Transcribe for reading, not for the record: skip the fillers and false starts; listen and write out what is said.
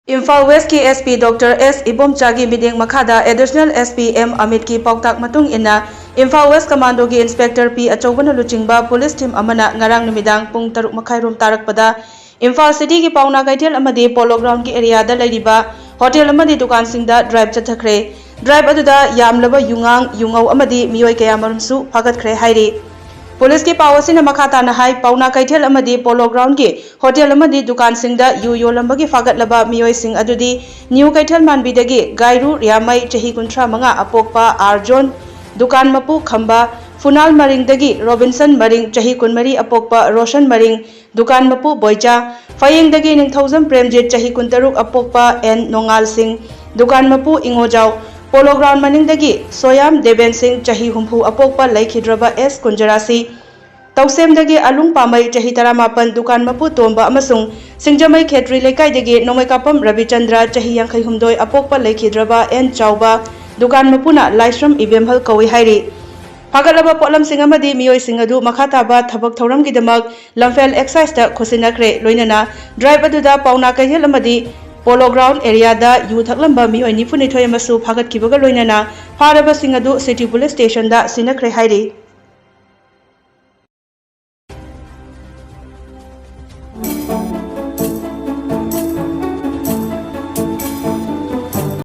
Imphal West की SP Dr. S. Ibomchagi mideng makhada Additional SP M. Amit की pauktak matung ina Imphal West Commando की Inspector P. Achobana luchingba Police Team amana ngarang numidang pung 3:30 rom tarakpada Imphal City की Paona Keithel amadi Polo Ground की area da laiba Hotel amadi Dukan Singda Drive Chathakhre Drive aduda yamlaba yungang yungau amadi miyoi kaya marumsu Phagatkhre hairi Police की पावसी ने मखाता नहाई पाउना कैथेल अमदी polo ground की hotel अमदी दुकान सिंगदा you योलंबगी फागतलबा मियोय Singh अदुदी new कैथेल मानबीदगी गायरू रियामई चही 35 अपोकपा R zone दुकान मपू खंबा फुनाल मरिंगदगी Robinson मरिंग चही 14 अपोकपा रोशन मरिंग दुकान मपू बोइचा फयिंगदगी निंगथौजम प्रेमजीत चही 13 अपोकपा एन नोंगाल सिंह दुकान मपू इंगोजाव पोलो ग्राउंड मनिंगदगी सोयाम देवेन सिंह चही 30 अपोकपा लैखिद्रबा एस कुंजरासी तौसेमदगी अलुंग पामई चही 18 दुकान मपू तोंबा अमसुंग सिंगजमई खेत्री लेकाइदगी नोंगैकापम रविचंद्र चही 52 अपोकपा लैखिद्रबा एन चाउबा दुकान मपुना लाइश्रम इबेमहल कवि हाइरी फागलबा पोलम सिंह अमदी मियोय सिंह अदु मखाताबा थबक थौरमगिदमक लमफेल एक्साइज ता खोसिनखरे लोइनना ड्राइव अदुदा पाउना कैथेल अमदी पोलो ग्राउंड एरिया दा यू थकलंबा मियोय 92 अमसु फागतखिबगा लोइनना फारबा सिंह अदु सिटी पुलिस स्टेशन दा सिनखरे हाइरी